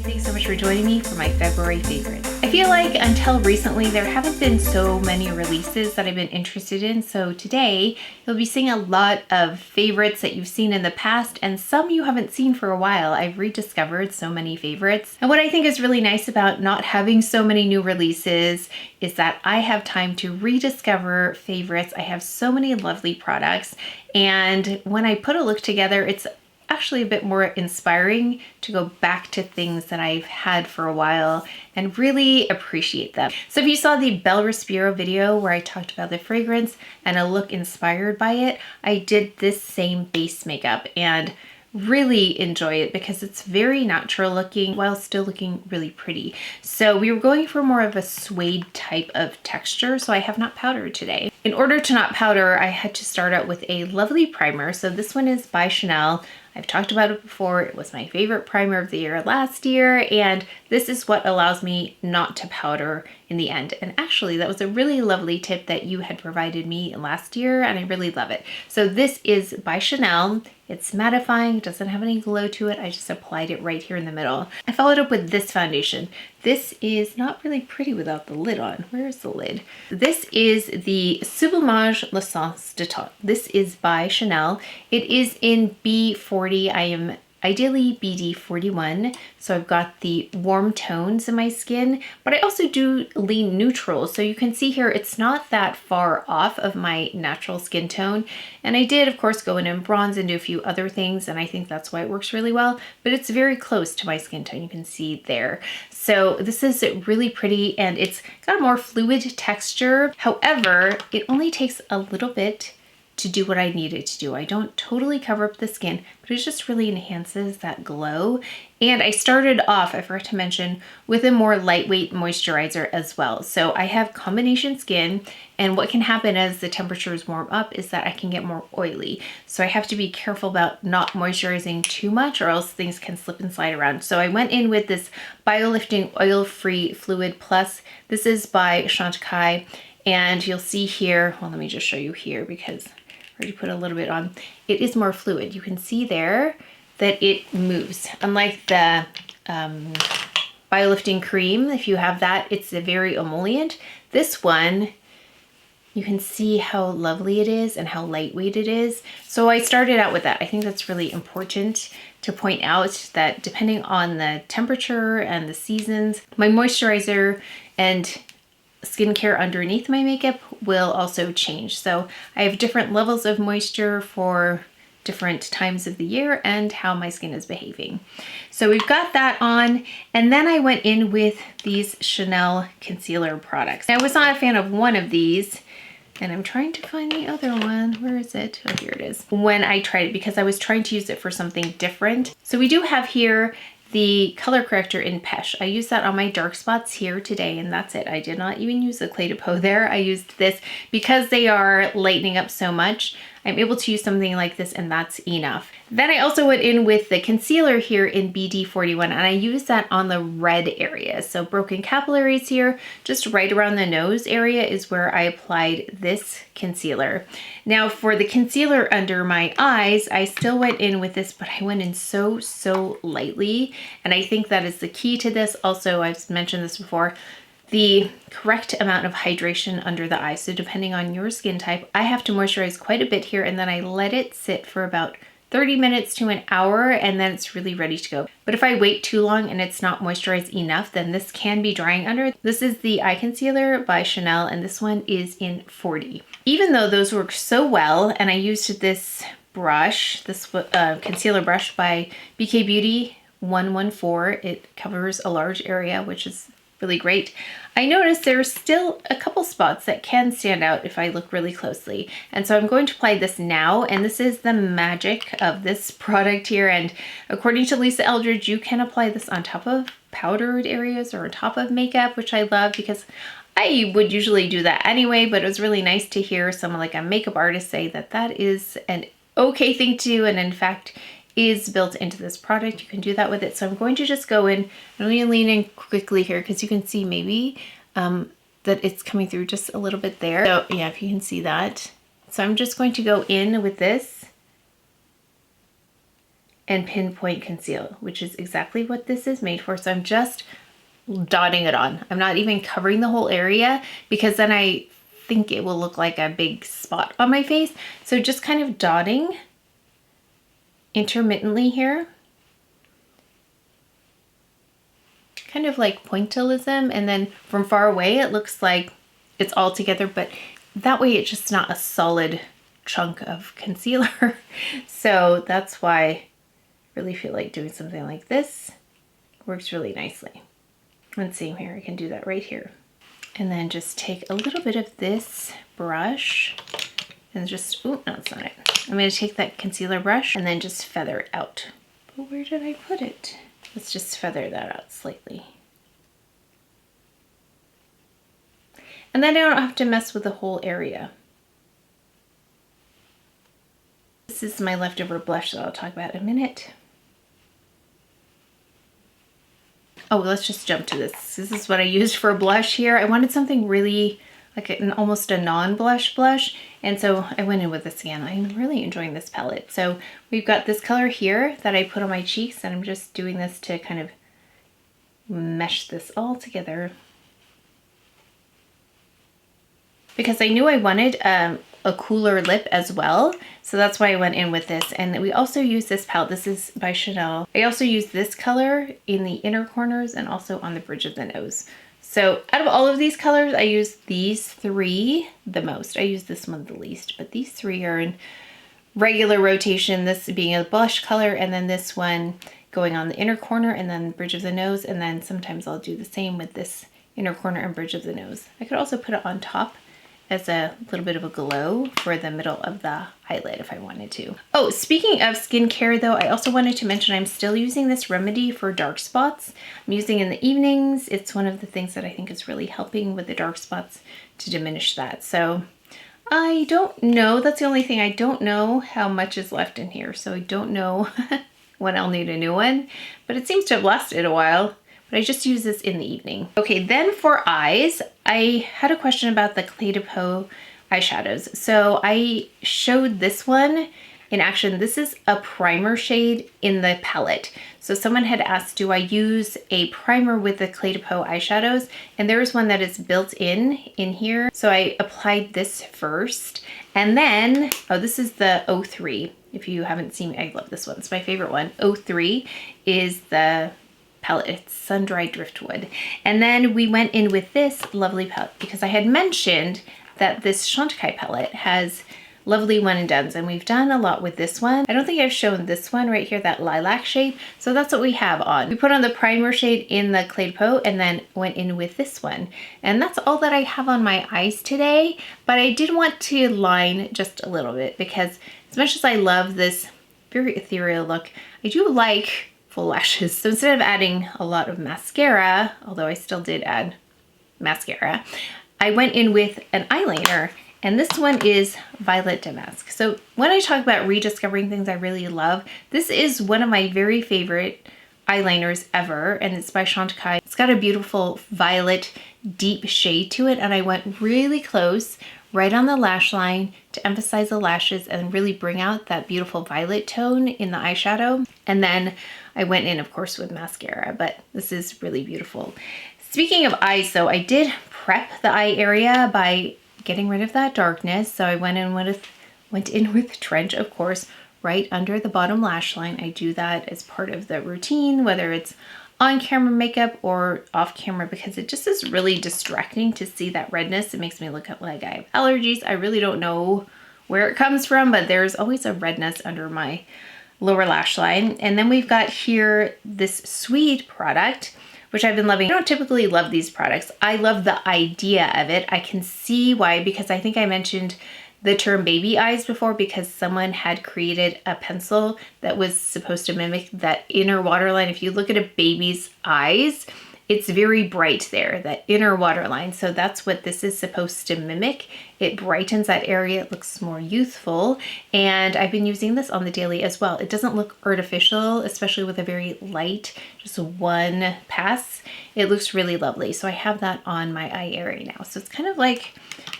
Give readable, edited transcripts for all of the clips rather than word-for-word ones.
Thanks so much for joining me for my February favorites. I feel like until recently there haven't been so many releases that I've been interested in, so today you'll be seeing a lot of favorites that you've seen in the past and some you haven't seen for a while. I've rediscovered so many favorites, and what I think is really nice about not having so many new releases is that I have time to rediscover favorites. I have so many lovely products, and when I put a look together, it's actually a bit more inspiring to go back to things that I've had for a while and really appreciate them. So if you saw the Belle Respiro video where I talked about the fragrance and a look inspired by it, I did this same base makeup and really enjoy it because it's very natural looking while still looking really pretty. So we were going for more of a suede type of texture, so I have not powdered today. In order to not powder, I had to start out with a lovely primer. So this one is by Chanel. I've talked about it before. It was my favorite primer of the year last year, and this is what allows me not to powder in the end. And actually, that was a really lovely tip that you had provided me last year, and I really love it. So this is by Chanel. It's mattifying, it doesn't have any glow to it. I just applied it right here in the middle. I followed up with this foundation. This is not really pretty without the lid on. Where is the lid? This is the Sublimage L'Essence de Taupe. This is by Chanel. It is in B40. I am ideally BD 41, so I've got the warm tones in my skin, but I also do lean neutral, so you can see here it's not that far off of my natural skin tone. And I did, of course, go in bronze and do a few other things, and I think that's why it works really well, but it's very close to my skin tone, you can see there. So this is really pretty, and it's got a more fluid texture. However, it only takes a little bit to do what I need it to do. I don't totally cover up the skin, but it just really enhances that glow. And I started off, I forgot to mention, with a more lightweight moisturizer as well. So I have combination skin, and what can happen as the temperatures warm up is that I can get more oily. So I have to be careful about not moisturizing too much or else things can slip and slide around. So I went in with this Bio-Lifting Oil-Free Fluid Plus. This is by Chantecaille, and you'll see here, well, let me just show you here because I already put a little bit on. It is more fluid. You can see there that it moves. Unlike the Bio-Lifting Cream, if you have that, it's a very emollient. This one, you can see how lovely it is and how lightweight it is. So I started out with that. I think that's really important to point out that depending on the temperature and the seasons, my moisturizer and skincare underneath my makeup will also change. So I have different levels of moisture for different times of the year and how my skin is behaving. So we've got that on, and then I went in with these Chanel concealer products. I was not a fan of one of these, and I'm trying to find the other one. Where is it? Oh, here it is. When I tried it, because I was trying to use it for something different. So we do have here the color corrector in Pesche. I used that on my dark spots here today, and that's it. I did not even use the Clé de Peau there. I used this because they are lightening up so much. I'm able to use something like this, and that's enough. Then I also went in with the concealer here in BD 41, and I used that on the red area. So broken capillaries here, just right around the nose area is where I applied this concealer. Now for the concealer under my eyes, I still went in with this, but I went in so lightly, and I think that is the key to this. Also, I've mentioned this before, the correct amount of hydration under the eye. So depending on your skin type, I have to moisturize quite a bit here, and then I let it sit for about 30 minutes to an hour, and then it's really ready to go. But if I wait too long and it's not moisturized enough, then this can be drying under. This is the eye concealer by Chanel, and this one is in 40. Even though those work so well, and I used this brush, this concealer brush by BK Beauty 114, it covers a large area, which is really great. I noticed there's still a couple spots that can stand out if I look really closely. And so I'm going to apply this now, and this is the magic of this product here. And according to Lisa Eldridge, you can apply this on top of powdered areas or on top of makeup, which I love because I would usually do that anyway, but it was really nice to hear someone like a makeup artist say that that is an okay thing to do, and in fact is built into this product. You can do that with it. So I'm going to just go in, I'm going to lean in quickly here because you can see maybe that it's coming through just a little bit there. So yeah, if you can see that. So I'm just going to go in with this and pinpoint conceal, which is exactly what this is made for. So I'm just dotting it on. I'm not even covering the whole area because then I think it will look like a big spot on my face. So just kind of dotting intermittently here. Kind of like pointillism, and then from far away it looks like it's all together, but that way it's just not a solid chunk of concealer. So that's why I really feel like doing something like this works really nicely. And same here, I can do that right here. And then just take a little bit of this brush and just, oh, no, it's not it. I'm gonna take that concealer brush and then just feather it out. But where did I put it? Let's just feather that out slightly. And then I don't have to mess with the whole area. This is my leftover blush that I'll talk about in a minute. Oh, let's just jump to this. This is what I used for a blush here. I wanted something really like almost a non-blush blush. And so I went in with this again. I'm really enjoying this palette. So we've got this color here that I put on my cheeks, and I'm just doing this to kind of mesh this all together. Because I knew I wanted a cooler lip as well. So that's why I went in with this. And we also use this palette. This is by Chanel. I also use this color in the inner corners and also on the bridge of the nose. So out of all of these colors, I use these three the most. I use this one the least, but these three are in regular rotation. This being a blush color, and then this one going on the inner corner and then bridge of the nose. And then sometimes I'll do the same with this inner corner and bridge of the nose. I could also put it on top as a little bit of a glow for the middle of the eyelid if I wanted to. Oh, speaking of skincare though, I also wanted to mention I'm still using this remedy for dark spots. I'm using it in the evenings. It's one of the things that I think is really helping with the dark spots to diminish that. So I don't know, that's the only thing. I don't know how much is left in here. So I don't know when I'll need a new one, but it seems to have lasted a while. But I just use this in the evening. Okay, then for eyes, I had a question about the Clé de Peau eyeshadows. So I showed this one in action. This is a primer shade in the palette. So someone had asked, do I use a primer with the Clé de Peau eyeshadows? And there's one that is built in here. So I applied this first. And then, oh, this is the 03. If you haven't seen, I love this one. It's my favorite one. 03 is the palette. It's Sun-Dried Driftwood. And then we went in with this lovely palette because I had mentioned that this Chantecaille palette has lovely one and dones, and we've done a lot with this one. I don't think I've shown this one right here, that lilac shade. So that's what we have on. We put on the primer shade in the Clé de Peau and then went in with this one. And that's all that I have on my eyes today. But I did want to line just a little bit because as much as I love this very ethereal look, I do like full lashes. So instead of adding a lot of mascara, although I still did add mascara, I went in with an eyeliner, and this one is Violet Damask. So when I talk about rediscovering things I really love, this is one of my very favorite eyeliners ever, and it's by Chantecaille. It's got a beautiful violet deep shade to it, and I went really close right on the lash line to emphasize the lashes and really bring out that beautiful violet tone in the eyeshadow. And then I went in, of course, with mascara, but this is really beautiful. Speaking of eyes though, I did prep the eye area by getting rid of that darkness. So I went in with Trench, of course, right under the bottom lash line. I do that as part of the routine, whether it's on camera makeup or off camera, because it just is really distracting to see that redness. It makes me look like I have allergies. I really don't know where it comes from, but there's always a redness under my lower lash line. And then we've got here this Sweed product, which I've been loving. I don't typically love these products. I love the idea of it. I can see why, because I think I mentioned the term baby eyes before, because someone had created a pencil that was supposed to mimic that inner waterline. If you look at a baby's eyes, it's very bright there, that inner waterline. So that's what this is supposed to mimic. It brightens that area. It looks more youthful. And I've been using this on the daily as well. It doesn't look artificial, especially with a very light, just one pass. It looks really lovely. So I have that on my eye area now. So it's kind of like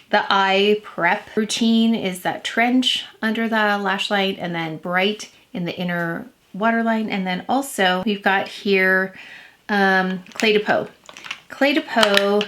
the eye prep routine is that trench under the lash line and then bright in the inner waterline. And then also we've got here Clé de Peau. Clé de Peau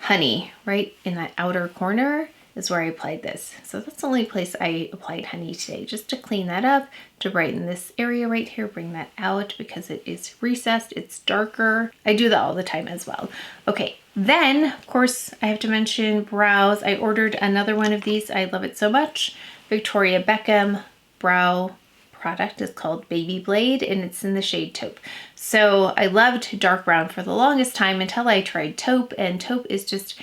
Honey, right in that outer corner is where I applied this. So that's the only place I applied honey today, just to clean that up, to brighten this area right here, bring that out because it is recessed, it's darker. I do that all the time as well. Okay, then of course I have to mention brows. I ordered another one of these. I love it so much. Victoria Beckham brow product is called BabyBlade and it's in the shade Taupe. So I loved dark brown for the longest time until I tried Taupe, and Taupe is just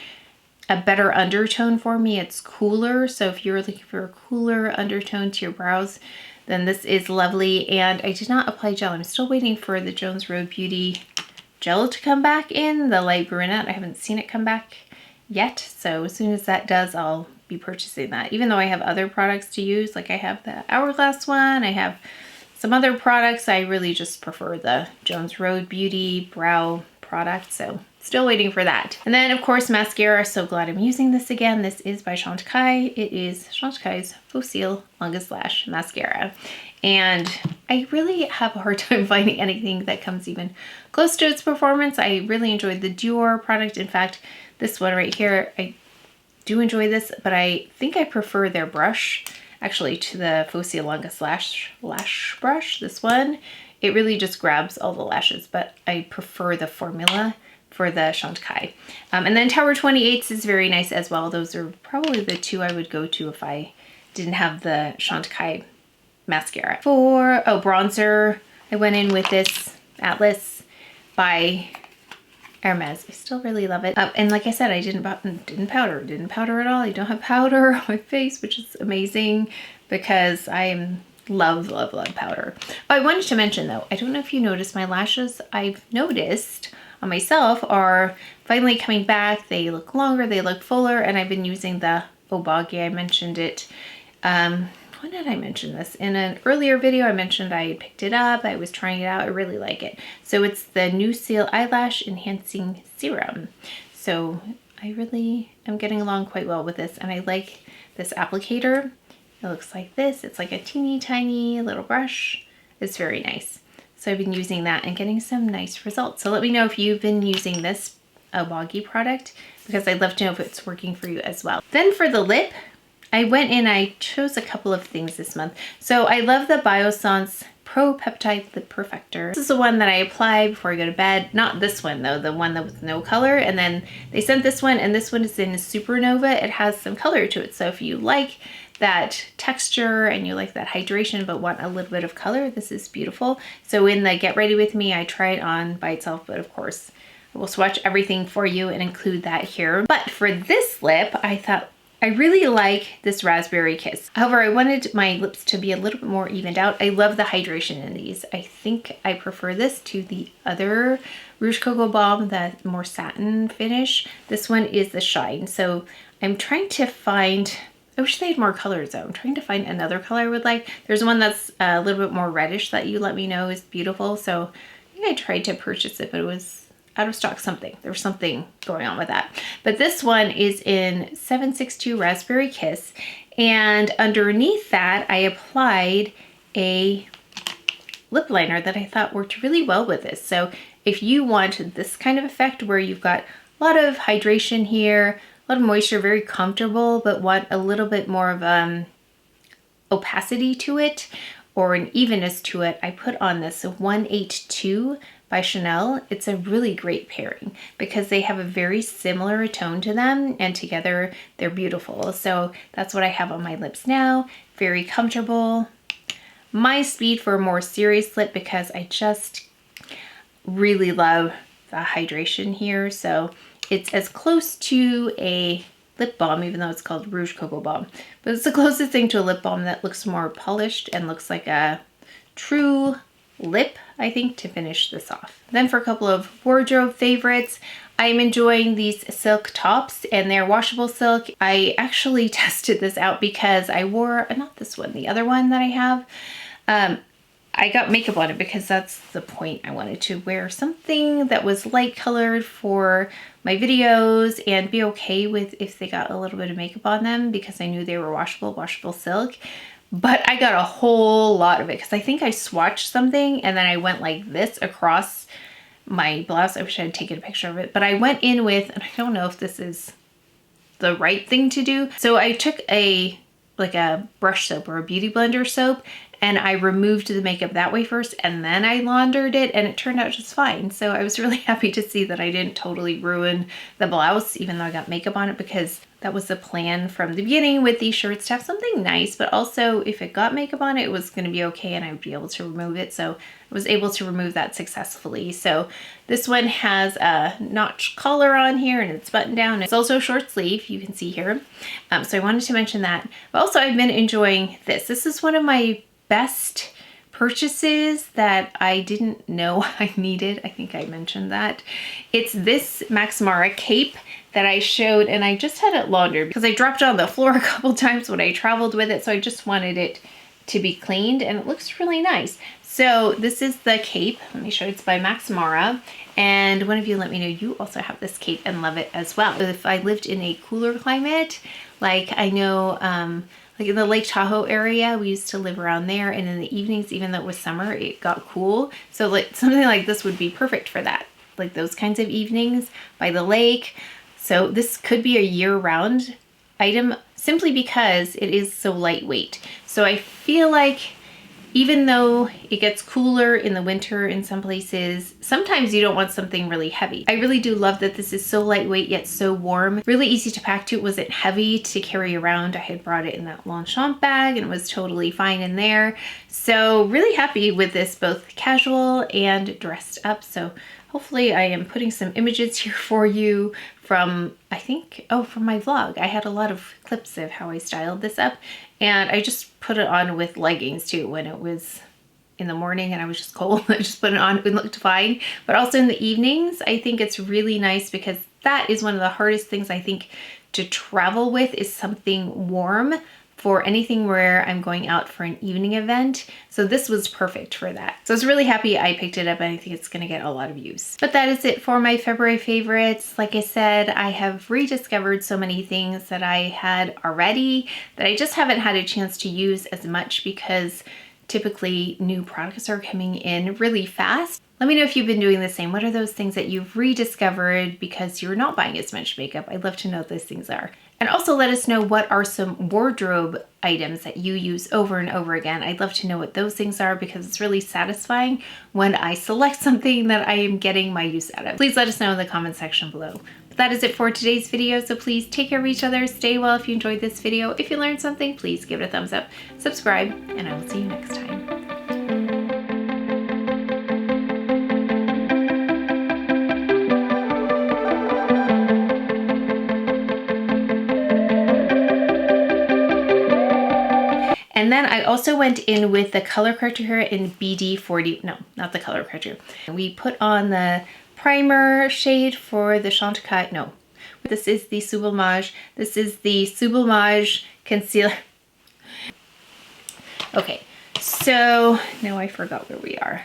a better undertone for me. It's cooler. So if you're looking for a cooler undertone to your brows, then this is lovely. And I did not apply gel. I'm still waiting for the Jones Road Beauty gel to come back in, the light brunette. I haven't seen it come back yet. So as soon as that does, I'll be purchasing that. Even though I have other products to use, like I have the Hourglass one, I have some other products, I really just prefer the Jones Road Beauty brow product. So still waiting for that. And then of course mascara. So glad I'm using this again. This is by Chantecaille. It is Chantecaille's Faux Longest Lash Mascara. And I really have a hard time finding anything that comes even close to its performance. I really enjoyed the Dior product. In fact, this one right here, I do enjoy this, but I think I prefer their brush actually to the Faux Longest Lash brush. This one, it really just grabs all the lashes, but I prefer the formula for the Chantecaille. And then Tower 28s is very nice as well. Those are probably the two I would go to if I didn't have the Chantecaille mascara. For bronzer, I went in with this Atlas by Hermes. I still really love it. And like I said, I didn't powder at all. I don't have powder on my face, which is amazing because I love powder. Oh, I wanted to mention though, I don't know if you noticed my lashes, I've noticed on myself are finally coming back. They look longer, they look fuller, and I've been using the Obagi. I mentioned it. When did I mention this? In an earlier video, I mentioned I picked it up. I was trying it out. I really like it. So it's the New Seal Eyelash Enhancing Serum. So I really am getting along quite well with this, and I like this applicator. It looks like this. It's like a teeny tiny little brush. It's very nice. So I've been using that and getting some nice results. So let me know if you've been using this Obagi product, because I'd love to know if it's working for you as well. Then for the lip, I went in, I chose a couple of things this month. So I love the Biossance Pro Peptide Lip Perfector. This is the one that I apply before I go to bed. Not this one though, the one that was no color. And then they sent this one, and this one is in Supernova. It has some color to it. So if you like that texture and you like that hydration but want a little bit of color, this is beautiful. So in the Get Ready With Me, I try it on by itself, but of course I will swatch everything for you and include that here. But for this lip, I thought I really like this Raspberry Kiss. However, I wanted my lips to be a little bit more evened out. I love the hydration in these. I think I prefer this to the other Rouge Coco Balm, that more satin finish. This one is the Shine. So I'm trying to find, I wish they had more colors though. I'm trying to find another color I would like. There's one that's a little bit more reddish that you let me know is beautiful. So I think I tried to purchase it, but it was out of stock something. There was something going on with that. But this one is in 762 Raspberry Kiss. And underneath that, I applied a lip liner that I thought worked really well with this. So if you want this kind of effect where you've got a lot of hydration here, a lot of moisture, very comfortable, but want a little bit more of opacity to it or an evenness to it, I put on this 182 by Chanel. It's a really great pairing because they have a very similar tone to them, and together they're beautiful. So that's what I have on my lips now. Very comfortable. My speed for a more serious lip because I just really love the hydration here. So it's as close to a lip balm, even though it's called Rouge Coco Balm, but it's the closest thing to a lip balm that looks more polished and looks like a true lip, I think, to finish this off. Then for a couple of wardrobe favorites, I'm enjoying these silk tops, and they're washable silk. I actually tested this out because I wore, not this one, the other one that I have. I got makeup on it because that's the point. I wanted to wear something that was light colored for my videos and be okay with if they got a little bit of makeup on them, because I knew they were washable silk. but I got a whole lot of it because I think I swatched something and then I went like this across my blouse. I wish I had taken a picture of it, but I went in with, and I don't know if this is the right thing to do. So I took like a brush soap or a beauty blender soap, and I removed the makeup that way first, and then I laundered it, and it turned out just fine. So I was really happy to see that I didn't totally ruin the blouse, even though I got makeup on it, because that was the plan from the beginning with these shirts, to have something nice, but also if it got makeup on it, it was going to be okay and I would be able to remove it. So I was able to remove that successfully. So this one has a notch collar on here and it's buttoned down. It's also short sleeve, you can see here. So I wanted to mention that. But also I've been enjoying this. This is one of my best purchases that I didn't know I needed. I think I mentioned that. It's this Max Mara cape that I showed, and I just had it laundered because I dropped it on the floor a couple times when I traveled with it, so I just wanted it to be cleaned, and it looks really nice. So this is the cape. Let me show you. It's by Max Mara, and one of you let me know you also have this cape and love it as well. If I lived in a cooler climate, like I know like in the Lake Tahoe area, we used to live around there, and in the evenings, even though it was summer, it got cool. So like something like this would be perfect for that, like those kinds of evenings by the lake. So this could be a year-round item simply because it is so lightweight. So I feel like even though it gets cooler in the winter in some places, sometimes you don't want something really heavy. I really do love that this is so lightweight yet so warm. Really easy to pack too. It wasn't heavy to carry around. I had brought it in that Longchamp bag and it was totally fine in there. So really happy with this, both casual and dressed up. So hopefully I am putting some images here for you from, I think, oh, from my vlog. I had a lot of clips of how I styled this up, and I just put it on with leggings too when it was in the morning and I was just cold. I just put it on, it looked fine. But also in the evenings, I think it's really nice because that is one of the hardest things I think to travel with, is something warm for anything where I'm going out for an evening event. So this was perfect for that. So I was really happy I picked it up, and I think it's gonna get a lot of use. But that is it for my February favorites. Like I said, I have rediscovered so many things that I had already that I just haven't had a chance to use as much because typically new products are coming in really fast. Let me know if you've been doing the same. What are those things that you've rediscovered because you're not buying as much makeup? I'd love to know what those things are. And also let us know what are some wardrobe items that you use over and over again. I'd love to know what those things are because it's really satisfying when I select something that I am getting my use out of. Please let us know in the comment section below. But that is it for today's video, so please take care of each other, stay well if you enjoyed this video. If you learned something, please give it a thumbs up, subscribe, and I will see you next time. And then I also went in with the color corrector here in BD40, no, not the color corrector. We put on the primer shade for the Chantecaille, no. This is the Sublimage. This is the Sublimage Concealer. Okay, so now I forgot where we are.